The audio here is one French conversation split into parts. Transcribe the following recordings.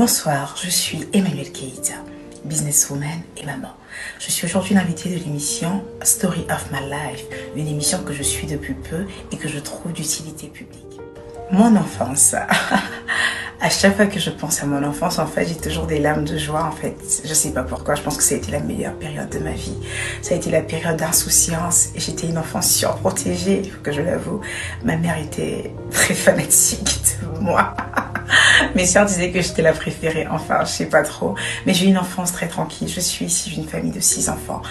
Bonsoir, je suis Emmanuelle Keita, businesswoman et maman. Je suis aujourd'hui l'invitée de l'émission Story of My Life, une émission que je suis depuis peu et que je trouve d'utilité publique. Mon enfance. À chaque fois que je pense à mon enfance, en fait, j'ai toujours des larmes de joie, en fait. Je sais pas pourquoi, je pense que ça a été la meilleure période de ma vie. Ça a été la période d'insouciance et j'étais une enfant surprotégée, il faut que je l'avoue. Ma mère était très fanatique de moi. Mes soeurs disaient que j'étais la préférée, enfin, je sais pas trop. Mais j'ai eu une enfance très tranquille. Je suis issue d'une famille de 6 enfants.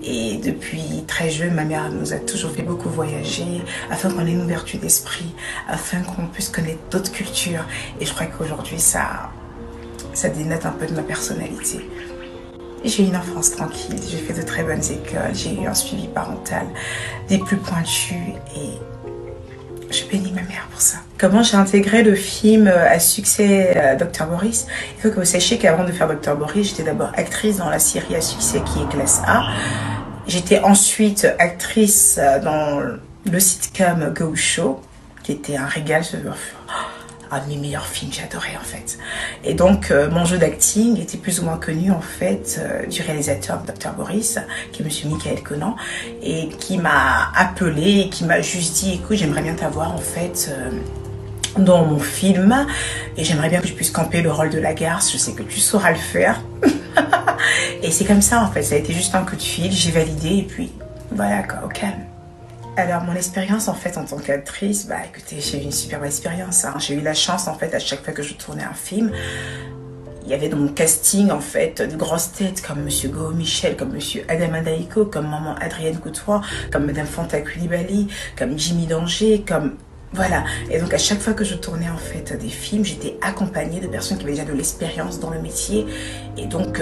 Et depuis très jeune, ma mère nous a toujours fait beaucoup voyager, afin qu'on ait une ouverture d'esprit, afin qu'on puisse connaître d'autres cultures. Et je crois qu'aujourd'hui, ça dénote un peu de ma personnalité. J'ai eu une enfance tranquille, j'ai fait de très bonnes écoles, j'ai eu un suivi parental des plus pointus et je bénis ma mère pour ça. Comment j'ai intégré le film à succès Dr Boris? Il faut que vous sachiez qu'avant de faire Dr Boris, j'étais d'abord actrice dans la série à succès qui est classe A. J'étais ensuite actrice dans le sitcom Go Show, qui était un régal. Un de mes meilleurs films, j'adorais en fait. Et donc mon jeu d'acting était plus ou moins connu en fait du réalisateur Dr Boris, qui est monsieur Michael Conan, et qui m'a appelé et qui m'a juste dit écoute, j'aimerais bien t'avoir en fait dans mon film et j'aimerais bien que je puisse camper le rôle de la garce, je sais que tu sauras le faire. Et c'est comme ça en fait, ça a été juste un coup de fil, j'ai validé et puis voilà quoi, au calme. Alors mon expérience en fait en tant qu'actrice, bah écoutez, j'ai eu une superbe expérience. Hein. J'ai eu la chance en fait à chaque fois que je tournais un film, il y avait dans mon casting en fait de grosses têtes comme monsieur Go Michel, comme monsieur Adam Adaiko, comme maman Adrienne Coutois, comme madame Fanta Coulibaly, comme Jimmy Danger, comme voilà. Et donc à chaque fois que je tournais en fait des films, j'étais accompagnée de personnes qui avaient déjà de l'expérience dans le métier et donc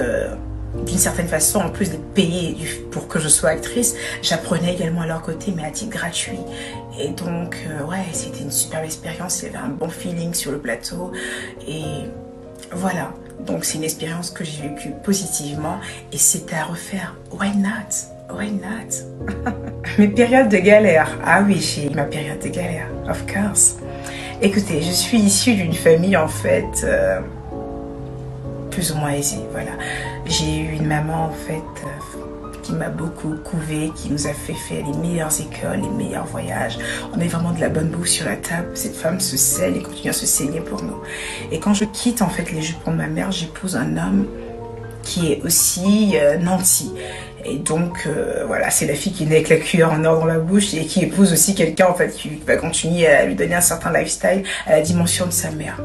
d'une certaine façon, en plus d'être payée pour que je sois actrice, j'apprenais également à leur côté, mais à titre gratuit. Et donc, ouais, c'était une superbe expérience. Il y avait un bon feeling sur le plateau. Et voilà. Donc, c'est une expérience que j'ai vécue positivement. Et c'était à refaire. Why not? Why not? Mes périodes de galère. Ah oui, j'ai eu ma période de galère. Of course. Écoutez, je suis issue d'une famille, en fait... plus ou moins aisée, voilà. J'ai eu une maman en fait qui m'a beaucoup couvé, qui nous a fait faire les meilleures écoles, les meilleurs voyages. On avait vraiment de la bonne bouffe sur la table. Cette femme se scelle et continue à se saigner pour nous. Et quand je quitte en fait les jupons de ma mère, j'épouse un homme qui est aussi nanti. Et donc voilà, c'est la fille qui est née avec la cuillère en or dans la bouche et qui épouse aussi quelqu'un en fait qui va continuer à lui donner un certain lifestyle à la dimension de sa mère.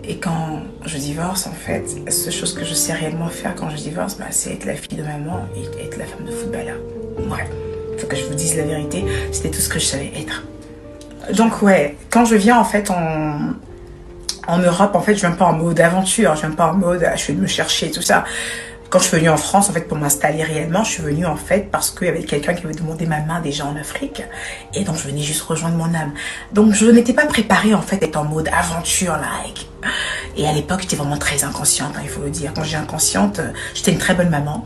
Et quand je divorce, en fait, la seule chose que je sais réellement faire quand je divorce, bah, c'est être la fille de maman et être la femme de footballeur. Ouais, il faut que je vous dise la vérité, c'était tout ce que je savais être. Donc ouais, quand je viens en fait en Europe, en fait, je viens pas en mode aventure, je viens pas en mode je vais me chercher et tout ça. Quand je suis venue en France, en fait, pour m'installer réellement, je suis venue en fait parce qu'il y avait quelqu'un qui avait demandé ma main déjà en Afrique. Et donc, je venais juste rejoindre mon âme. Donc, je n'étais pas préparée en fait à être en mode aventure, like. Et à l'époque, j'étais vraiment très inconsciente, hein, il faut le dire. Quand j'ai inconsciente, j'étais une très bonne maman.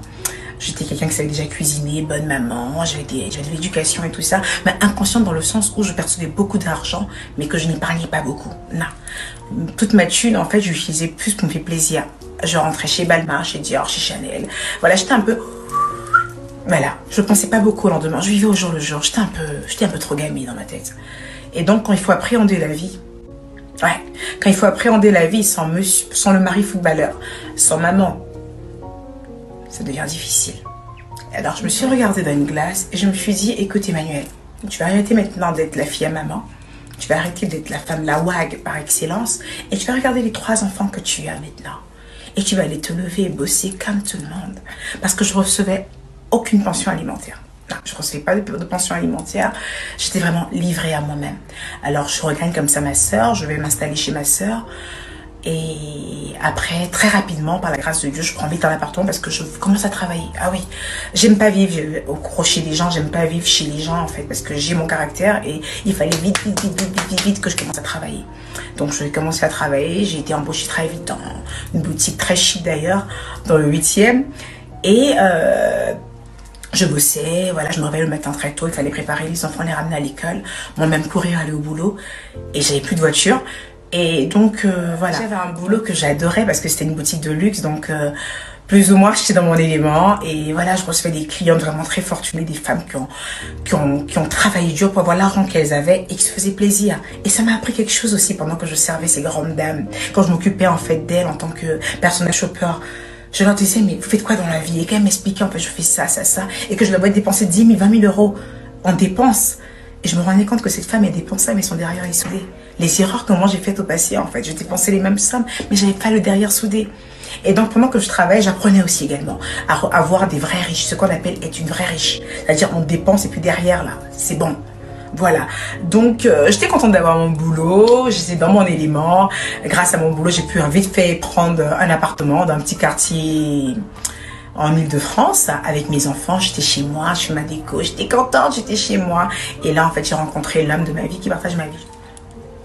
J'étais quelqu'un qui savait déjà cuisiner, bonne maman, j'avais de l'éducation et tout ça. Mais inconsciente dans le sens où je percevais beaucoup d'argent, mais que je n'épargnais pas beaucoup. Non. Toute ma thune, en fait, je l'utilisais plus pour me faire plaisir. Je rentrais chez Balmain, chez Dior, chez Chanel. Voilà, j'étais un peu... Voilà, je pensais pas beaucoup au lendemain. Je vivais au jour le jour. J'étais un peu trop gamine dans ma tête. Et donc, quand il faut appréhender la vie... Ouais, quand il faut appréhender la vie sans le mari footballeur, sans maman, ça devient difficile. Alors, je me suis regardée dans une glace et je me suis dit, écoute Emmanuelle, tu vas arrêter maintenant d'être la fille à maman. Tu vas arrêter d'être la femme, la WAG par excellence. Et tu vas regarder les 3 enfants que tu as maintenant. Et tu vas aller te lever et bosser comme tout le monde. Parce que je recevais aucune pension alimentaire. Non, je ne recevais pas de pension alimentaire. J'étais vraiment livrée à moi-même. Alors, je regagne comme ça ma soeur. Je vais m'installer chez ma soeur. Et après, très rapidement, par la grâce de Dieu, je prends vite un appartement parce que je commence à travailler. Ah oui, j'aime pas vivre au crochet des gens. J'aime pas vivre chez les gens, en fait, parce que j'ai mon caractère et il fallait vite que je commence à travailler. Donc, je vais commencer à travailler. J'ai été embauchée très vite dans une boutique très chic d'ailleurs, dans le 8e. Et je bossais, voilà, je me réveillais le matin très tôt, il fallait préparer les enfants, les ramener à l'école, moi-même courir, aller au boulot. Et j'avais plus de voiture. Et donc, voilà. J'avais un boulot que j'adorais parce que c'était une boutique de luxe. Donc, plus ou moins, j'étais dans mon élément. Et voilà, je recevais des clientes vraiment très fortunées, des femmes qui ont travaillé dur pour avoir l'argent qu'elles avaient et qui se faisaient plaisir. Et ça m'a appris quelque chose aussi pendant que je servais ces grandes dames. Quand je m'occupais en fait d'elles en tant que personnel shopper. Je leur disais, mais vous faites quoi dans la vie? Et quand elles m'expliquaient, en fait, je fais ça, ça, ça. Et que je leur voyais dépenser 10 000, 20 000 euros en dépenses. Et je me rendais compte que cette femme, elle dépensait, mais son derrière est soudé. Les erreurs que moi j'ai faites au passé, en fait. Je dépensais les mêmes sommes, mais j'avais pas le derrière soudé. Et donc, pendant que je travaillais, j'apprenais aussi également à avoir des vrais riches. Ce qu'on appelle être une vraie riche. C'est-à-dire, on dépense et puis derrière, là, c'est bon. Voilà, donc j'étais contente d'avoir mon boulot, j'étais dans mon élément. Grâce à mon boulot, j'ai pu vite fait prendre un appartement dans un petit quartier en Île-de-France avec mes enfants. J'étais chez moi, je fais ma déco, j'étais contente, j'étais chez moi. Et là, en fait, j'ai rencontré l'homme de ma vie qui partage ma vie.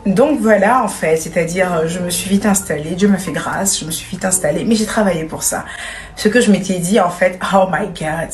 Donc voilà, en fait, c'est-à-dire je me suis vite installée, Dieu m'a fait grâce, je me suis vite installée, mais j'ai travaillé pour ça. Ce que je m'étais dit, en fait, oh my God,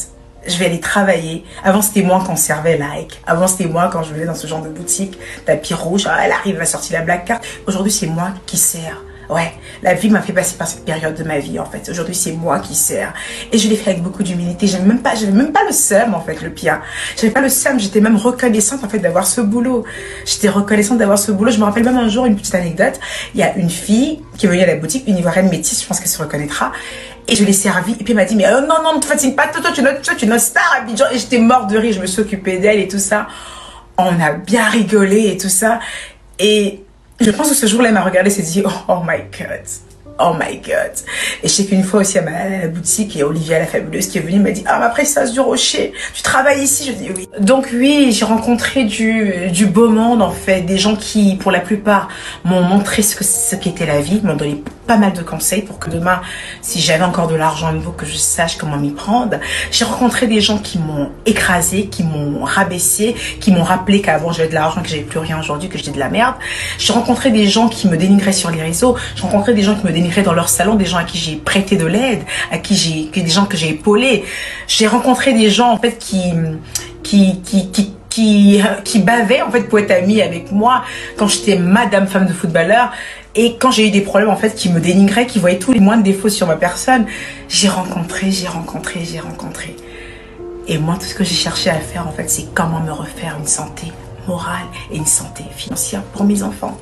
je vais aller travailler. Avant, c'était moi qu'on servait like. Avant, c'était moi quand je venais dans ce genre de boutique, tapis rouge, ah, elle arrive, elle va sortir la black card. Aujourd'hui, c'est moi qui sers. Ouais, la vie m'a fait passer par cette période de ma vie, en fait. Aujourd'hui, c'est moi qui sers. Et je l'ai fait avec beaucoup d'humilité. J'avais même pas le seum, en fait, le pire. J'avais pas le seum. J'étais même reconnaissante, en fait, d'avoir ce boulot. J'étais reconnaissante d'avoir ce boulot. Je me rappelle même un jour, une petite anecdote. Il y a une fille qui est venue à la boutique, une Ivoirienne métisse, je pense qu'elle se reconnaîtra. Et je l'ai servi. Et puis elle m'a dit, mais non, non, ne te fatigue pas, toi, tu es notre star à Abidjan. Et j'étais morte de rire. Je me suis occupée d'elle et tout ça. On a bien rigolé et tout ça. Et je pense que ce jour-là, elle m'a regardé et s'est dit, oh my God. Oh my God. Et je sais qu'une fois aussi, à la boutique, et Olivia la fabuleuse qui est venue m'a dit, ah, ma princesse du Rocher, tu travailles ici? Je dis oui. Donc oui, j'ai rencontré du beau monde, en fait, des gens qui, pour la plupart, m'ont montré ce qu'était la vie, m'ont donné pas mal de conseils pour que demain, si j'avais encore de l'argent, il faut que je sache comment m'y prendre. J'ai rencontré des gens qui m'ont écrasé, qui m'ont rabaissé, qui m'ont rappelé qu'avant j'avais de l'argent, que j'avais plus rien aujourd'hui, que j'étais de la merde. J'ai rencontré des gens qui me dénigraient sur les réseaux. J'ai rencontré des gens qui me dénigraient dans leur salon, des gens à qui j'ai prêté de l'aide, des gens que j'ai épaulés. J'ai rencontré des gens, en fait, qui bavaient, en fait, pour être amis avec moi quand j'étais madame femme de footballeur. Et quand j'ai eu des problèmes, en fait, qui me dénigraient, qui voyaient tous les moindres défauts sur ma personne, j'ai rencontré. Et moi, tout ce que j'ai cherché à faire, en fait, c'est comment me refaire une santé morale et une santé financière pour mes enfants.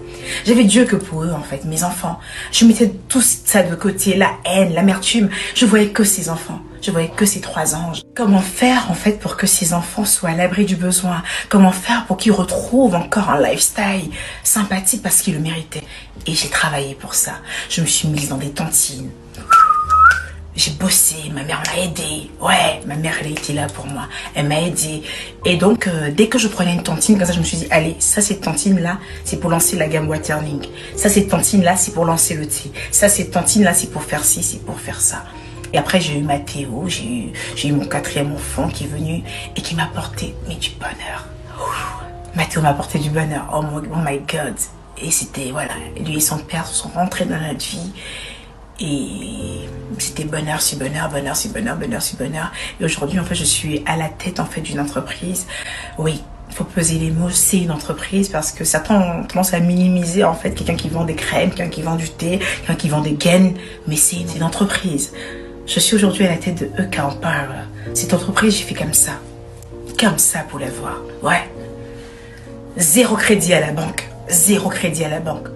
J'avais Dieu que pour eux, en fait, mes enfants. Je mettais tout ça de côté, la haine, l'amertume. Je voyais que ces enfants. Je voyais que ces 3 anges. Comment faire, en fait, pour que ces enfants soient à l'abri du besoin? Comment faire pour qu'ils retrouvent encore un lifestyle sympathique parce qu'ils le méritaient? Et j'ai travaillé pour ça. Je me suis mise dans des tontines. J'ai bossé, ma mère m'a aidée. Ouais, ma mère, elle a été là pour moi. Elle m'a aidée. Et donc, dès que je prenais une tontine, comme ça, je me suis dit, allez, ça, cette tontine-là, c'est pour lancer la gamme Waterling. Ça, cette tontine-là, c'est pour lancer le thé. Ça, cette tontine-là, c'est pour faire ci, c'est pour faire ça. Et après, j'ai eu Mathéo, j'ai eu mon 4e enfant qui est venu et qui m'a apporté, mais du bonheur. Mathéo m'a apporté du bonheur. Oh my God. Et c'était, voilà, lui et son père sont rentrés dans notre vie. Et c'était bonheur sur bonheur, bonheur sur bonheur, bonheur sur bonheur. Et aujourd'hui, en fait, je suis à la tête, en fait, d'une entreprise. Oui, il faut peser les mots, c'est une entreprise parce que certains ont tendance à minimiser, en fait, quelqu'un qui vend des crèmes, quelqu'un qui vend du thé, quelqu'un qui vend des gaines. Mais c'est une entreprise. Je suis aujourd'hui à la tête de EK Empower. Cette entreprise, j'ai fait comme ça pour la voir. Ouais. 0 crédit à la banque. 0 crédit à la banque.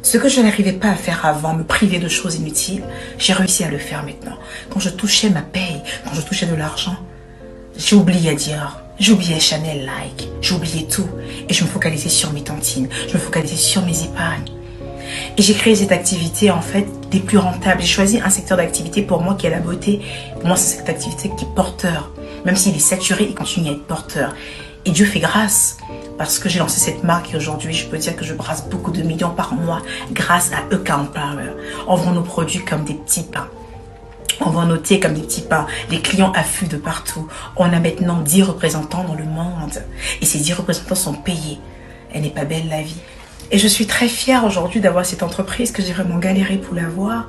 Ce que je n'arrivais pas à faire avant, me priver de choses inutiles, j'ai réussi à le faire maintenant. Quand je touchais ma paye, quand je touchais de l'argent, j'ai oublié Dior, j'ai oublié Chanel Like, j'ai oublié tout. Et je me focalisais sur mes tontines, je me focalisais sur mes épargnes. Et j'ai créé cette activité, en fait, des plus rentables. J'ai choisi un secteur d'activité pour moi qui est la beauté. Pour moi, c'est cette activité qui est porteur. Même s'il est saturé, il continue à être porteur. Et Dieu fait grâce. Parce que j'ai lancé cette marque et aujourd'hui, je peux dire que je brasse beaucoup de millions par mois grâce à EK Empower. On vend nos produits comme des petits pains. On vend nos thés comme des petits pains. Les clients affluent de partout. On a maintenant 10 représentants dans le monde. Et ces 10 représentants sont payés. Elle n'est pas belle la vie. Et je suis très fière aujourd'hui d'avoir cette entreprise que j'ai vraiment galéré pour l'avoir.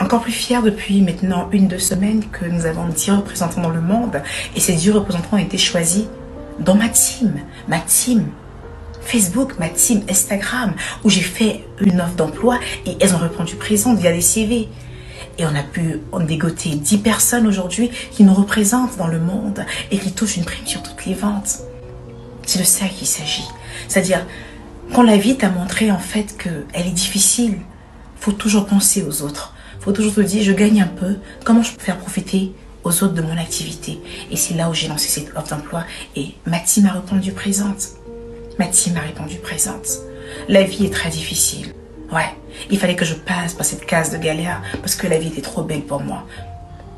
Encore plus fière depuis maintenant 1-2 semaines que nous avons 10 représentants dans le monde. Et ces 10 représentants ont été choisis dans ma team. Facebook, ma team, Instagram, où j'ai fait une offre d'emploi et elles ont répondu présent via des CV. Et on a pu dégoter 10 personnes aujourd'hui qui nous représentent dans le monde et qui touchent une prime sur toutes les ventes. C'est de ça qu'il s'agit. C'est-à-dire, quand la vie t'a montré en fait qu'elle est difficile, il faut toujours penser aux autres. Il faut toujours te dire, je gagne un peu, comment je peux faire profiter aux autres de mon activité. Et c'est là où j'ai lancé cette offre d'emploi et ma team a répondu présente. Ma team a répondu présente. La vie est très difficile. Ouais, il fallait que je passe par cette case de galère parce que la vie était trop belle pour moi.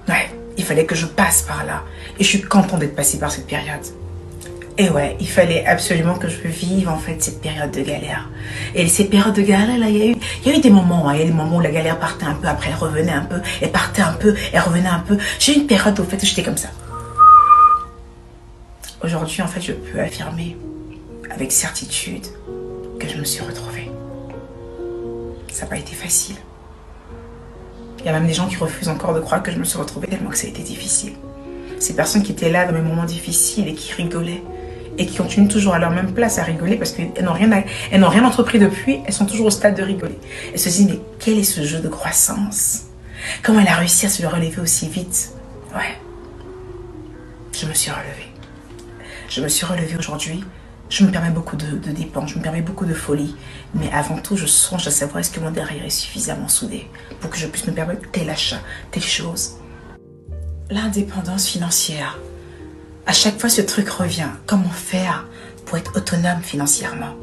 Ouais, il fallait que je passe par là. Et je suis contente d'être passée par cette période. Et ouais, il fallait absolument que je vive en fait cette période de galère. Et ces périodes de galère là, il y a eu des moments, hein, il y a des moments où la galère partait un peu, après elle revenait un peu, elle partait un peu, elle revenait un peu. J'ai eu une période où en fait j'étais comme ça. Aujourd'hui en fait je peux affirmer avec certitude que je me suis retrouvée. Ça n'a pas été facile. Il y a même des gens qui refusent encore de croire que je me suis retrouvée tellement que ça a été difficile. Ces personnes qui étaient là dans mes moments difficiles et qui rigolaient et qui continuent toujours à leur même place à rigoler parce qu'elles n'ont rien entrepris depuis, elles sont toujours au stade de rigoler. Elles se disent mais quel est ce jeu de croissance? Comment elle a réussi à se relever aussi vite? Ouais, je me suis relevée. Je me suis relevée aujourd'hui. Je me permets beaucoup de dépenses, je me permets beaucoup de folie. Mais avant tout, je songe à savoir est-ce que mon derrière est suffisamment soudé pour que je puisse me permettre tel achat, telle chose. L'indépendance financière. À chaque fois, ce truc revient. Comment faire pour être autonome financièrement?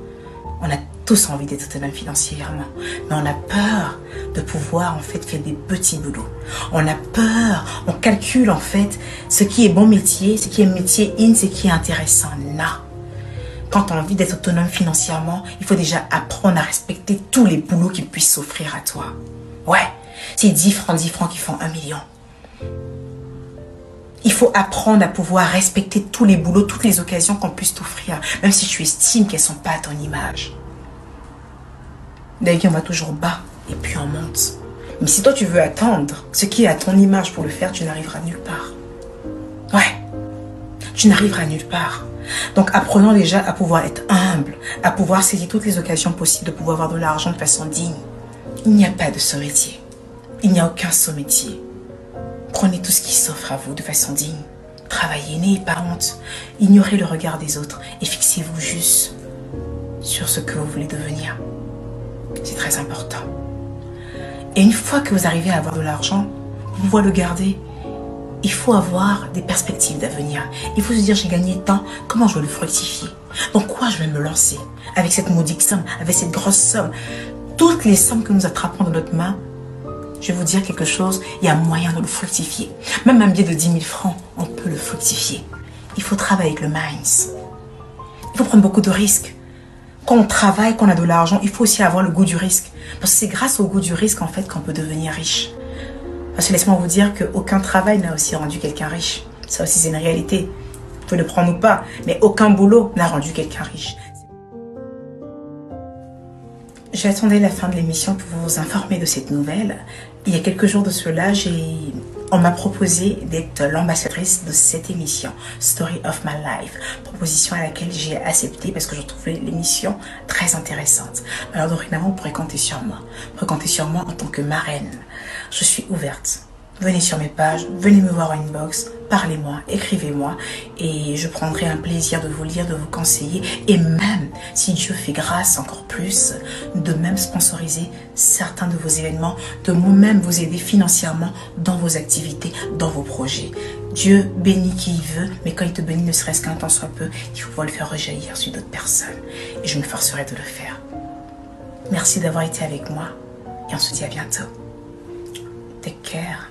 On a tous envie d'être autonome financièrement. Mais on a peur de pouvoir en fait faire des petits boulots. On a peur, on calcule en fait ce qui est bon métier, ce qui est métier in, ce qui est intéressant. Non. Quand on a envie d'être autonome financièrement, il faut déjà apprendre à respecter tous les boulots qui puissent s'offrir à toi. Ouais, c'est 10 francs qui font 1 million. Il faut apprendre à pouvoir respecter tous les boulots, toutes les occasions qu'on puisse t'offrir, même si tu estimes qu'elles ne sont pas à ton image. D'ailleurs, on va toujours bas et puis on monte. Mais si toi tu veux attendre ce qui est à ton image pour le faire, tu n'arriveras nulle part. Ouais, tu n'arriveras nulle part. Donc apprenons déjà à pouvoir être humble, à pouvoir saisir toutes les occasions possibles de pouvoir avoir de l'argent de façon digne. Il n'y a pas de saut-métier. Il n'y a aucun saut-métier. Prenez tout ce qui s'offre à vous de façon digne. Travaillez, n'ayez pas honte. Ignorez le regard des autres et fixez-vous juste sur ce que vous voulez devenir. C'est très important. Et une fois que vous arrivez à avoir de l'argent, vous pouvez le garder. Il faut avoir des perspectives d'avenir. Il faut se dire, j'ai gagné tant, comment je vais le fructifier? Dans quoi je vais me lancer? Avec cette maudite somme, avec cette grosse somme. Toutes les sommes que nous attrapons dans notre main, je vais vous dire quelque chose, il y a moyen de le fructifier. Même un billet de 10 000 francs, on peut le fructifier. Il faut travailler avec le minds. Il faut prendre beaucoup de risques. Quand on travaille, qu'on a de l'argent, il faut aussi avoir le goût du risque. Parce que c'est grâce au goût du risque, en fait, qu'on peut devenir riche. Parce que laisse-moi vous dire qu'aucun travail n'a aussi rendu quelqu'un riche. Ça aussi, c'est une réalité. Vous pouvez le prendre ou pas, mais aucun boulot n'a rendu quelqu'un riche. J'attendais la fin de l'émission pour vous informer de cette nouvelle. Il y a quelques jours de cela, on m'a proposé d'être l'ambassadrice de cette émission, Story of My Life. Proposition à laquelle j'ai accepté parce que je trouvais l'émission très intéressante. Alors dorénavant, vous pourrez compter sur moi. Vous pourrez compter sur moi en tant que marraine. Je suis ouverte. Venez sur mes pages, venez me voir en inbox, parlez-moi, écrivez-moi et je prendrai un plaisir de vous lire, de vous conseiller et même, si Dieu fait grâce encore plus, de même sponsoriser certains de vos événements, de moi-même vous aider financièrement dans vos activités, dans vos projets. Dieu bénit qui il veut, mais quand il te bénit ne serait-ce qu'un temps soit peu, il faut pouvoir le faire rejaillir sur d'autres personnes et je me forcerai de le faire. Merci d'avoir été avec moi et on se dit à bientôt. Take care.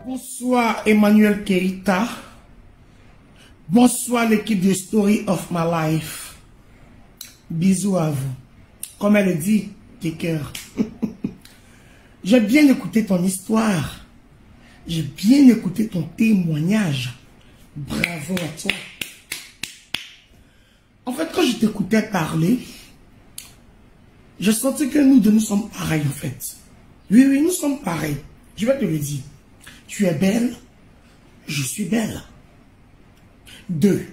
Bonsoir Emmanuel Keita. Bonsoir l'équipe de Story of My Life. Bisous à vous. Comme elle dit, tes cœurs. J'ai bien écouté ton histoire. J'ai bien écouté ton témoignage. Bravo à toi. En fait, quand je t'écoutais parler, je sentais que nous deux, nous sommes pareils, en fait. Oui, oui, nous sommes pareils. Je vais te le dire. Tu es belle, je suis belle. 2.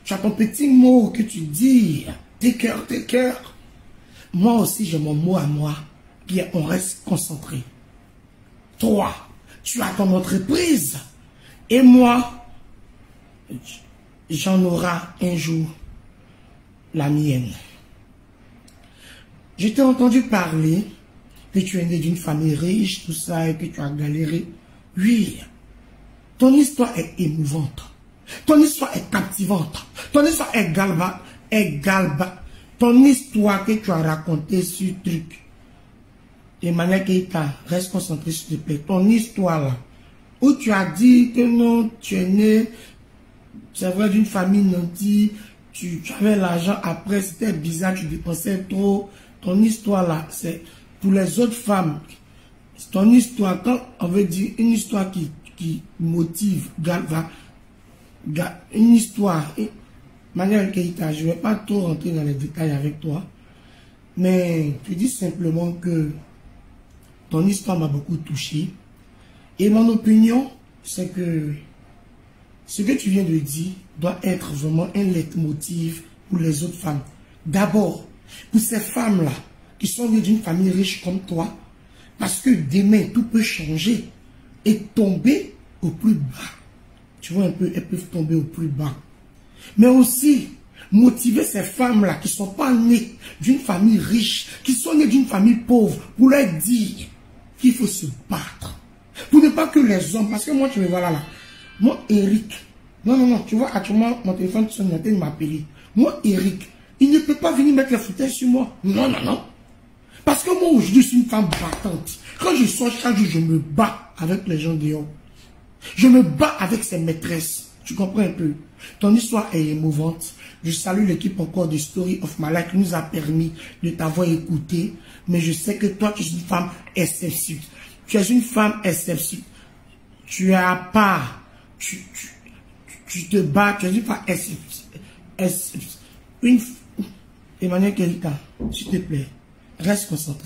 Tu as ton petit mot que tu dis, tes cœurs. Moi aussi, j'ai mon mot à moi. Puis on reste concentré. 3. Tu as ton entreprise. Et moi, j'en aurai un jour la mienne. Je t'ai entendu parler que tu es né d'une famille riche, tout ça, et que tu as galéré. Oui, ton histoire est émouvante. Ton histoire est captivante. Ton histoire est ton histoire que tu as racontée sur truc. Emmanuel Keita, reste concentré s'il te plaît. Ton histoire là, où tu as dit que non, tu es né, c'est vrai, d'une famille nantie, tu avais l'argent, après c'était bizarre, tu dépensais trop. Ton histoire là, c'est pour les autres femmes. Ton histoire, quand on veut dire une histoire qui motive, une histoire, Emmanuel Keita, je ne vais pas trop rentrer dans les détails avec toi, mais je dis simplement que ton histoire m'a beaucoup touché. Et mon opinion, c'est que ce que tu viens de dire doit être vraiment un leitmotiv pour les autres femmes. D'abord, pour ces femmes-là qui sont nées d'une famille riche comme toi, parce que demain, tout peut changer et tomber au plus bas. Tu vois un peu, elles peuvent tomber au plus bas. Mais aussi, motiver ces femmes-là qui ne sont pas nées d'une famille riche, qui sont nées d'une famille pauvre, pour leur dire qu'il faut se battre. Pour ne pas que les hommes, parce que moi, tu me vois là. Moi, Eric, non, tu vois, actuellement, mon téléphone sonne, il de m'appeler. Moi, Eric, il ne peut pas venir mettre la fauteuil sur moi. Non. Parce que moi, aujourd'hui, je suis une femme battante. Quand je sors chaque jour, je me bats avec les gens dehors. Je me bats avec ses maîtresses. Tu comprends un peu? Ton histoire est émouvante. Je salue l'équipe encore de Story of My Life qui nous a permis de t'avoir écouté. Mais je sais que toi, tu es une femme exceptionnelle. Tu es une femme exceptionnelle. Tu es à part. Tu te bats. Tu es une femme exceptionnelle. Emmanuel Keita, s'il te plaît, reste concentré.